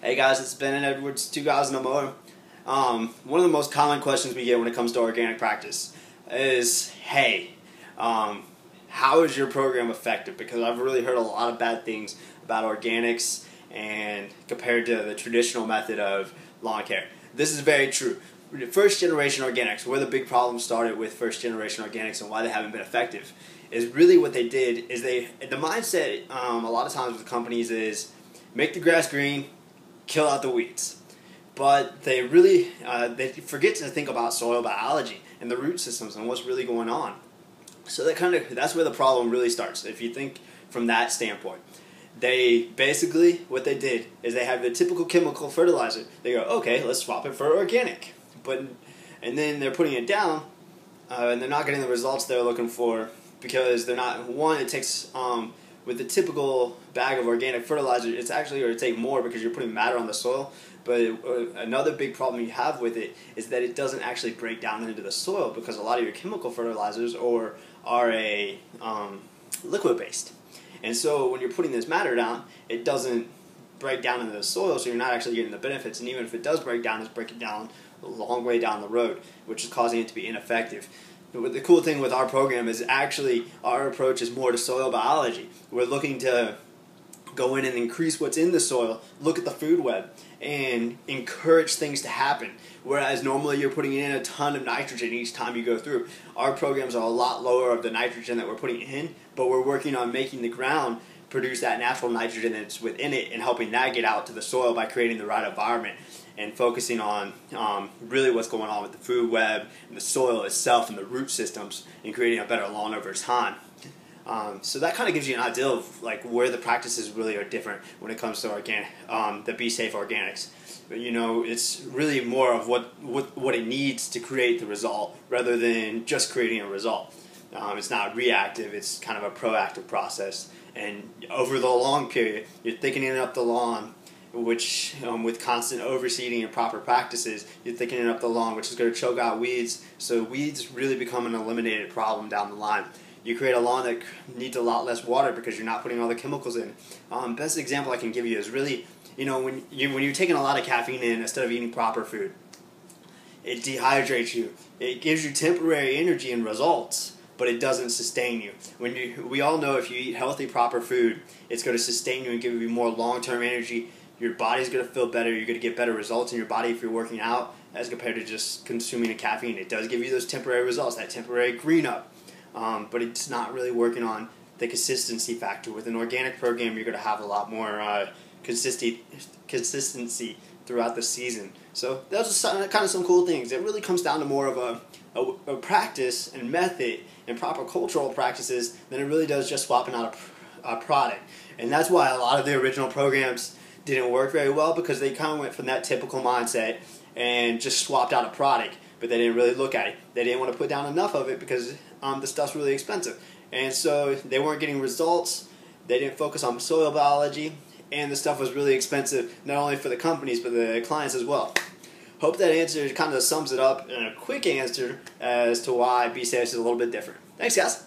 Hey guys, it's Ben and Edwards, two guys in a mower. One of the most common questions we get when it comes to organic practice is, hey, how is your program effective? Because I've really heard a lot of bad things about organics and compared to the traditional method of lawn care. This is very true. First generation organics, where the big problem started with first generation organics and why they haven't been effective, is really what they did is the mindset a lot of times with companies is make the grass green, kill out the weeds. But they really they forget to think about soil biology and the root systems and what's really going on. So that's where the problem really starts. If you think from that standpoint, they basically what they did is they have the typical chemical fertilizer. They go, okay, let's swap it for organic, and then they're putting it down, and they're not getting the results they're looking for because they're not. One, it takes with the typical bag of organic fertilizer, it's actually going to take more because you're putting matter on the soil. But another big problem you have with it is that it doesn't actually break down into the soil because a lot of your chemical fertilizers are a liquid based. And so when you're putting this matter down, it doesn't break down into the soil, so you're not actually getting the benefits. And even if it does break down, it's breaking down a long way down the road, which is causing it to be ineffective. But the cool thing with our program is actually our approach is more to soil biology. We're looking to go in and increase what's in the soil, look at the food web, and encourage things to happen. Whereas normally you're putting in a ton of nitrogen each time you go through. Our programs are a lot lower of the nitrogen that we're putting in, but we're working on making the ground produce that natural nitrogen that's within it and helping that get out to the soil by creating the right environment and focusing on really what's going on with the food web and the soil itself and the root systems and creating a better lawn over time. So that kind of gives you an idea of like where the practices really are different when it comes to the Be Safe Organics. But it's really more of what it needs to create the result rather than just creating a result. It's not reactive, it's kind of a proactive process. And over the long period, you're thickening up the lawn, which with constant overseeding and proper practices, you're thickening up the lawn, which is going to choke out weeds. So weeds really become an eliminated problem down the line. You create a lawn that needs a lot less water because you're not putting all the chemicals in. Best example I can give you is really, when you're taking a lot of caffeine in instead of eating proper food, it dehydrates you. It gives you temporary energy and results, but it doesn't sustain you. We all know if you eat healthy, proper food, it's going to sustain you and give you more long-term energy. Your body's going to feel better. You're going to get better results in your body if you're working out as compared to just consuming a caffeine. It does give you those temporary results, that temporary green up. But it's not really working on the consistency factor. With an organic program, you're going to have a lot more consistency throughout the season. So those are kind of some cool things. It really comes down to more of a practice and method and proper cultural practices than it really does just swapping out a product. And that's why a lot of the original programs didn't work very well, because they kind of went from that typical mindset and just swapped out a product, but they didn't really look at it. They didn't want to put down enough of it because the stuff's really expensive. And so they weren't getting results, they didn't focus on soil biology, and the stuff was really expensive, not only for the companies, but the clients as well. Hope that answer kind of sums it up in a quick answer as to why Be Safe is a little bit different. Thanks, guys.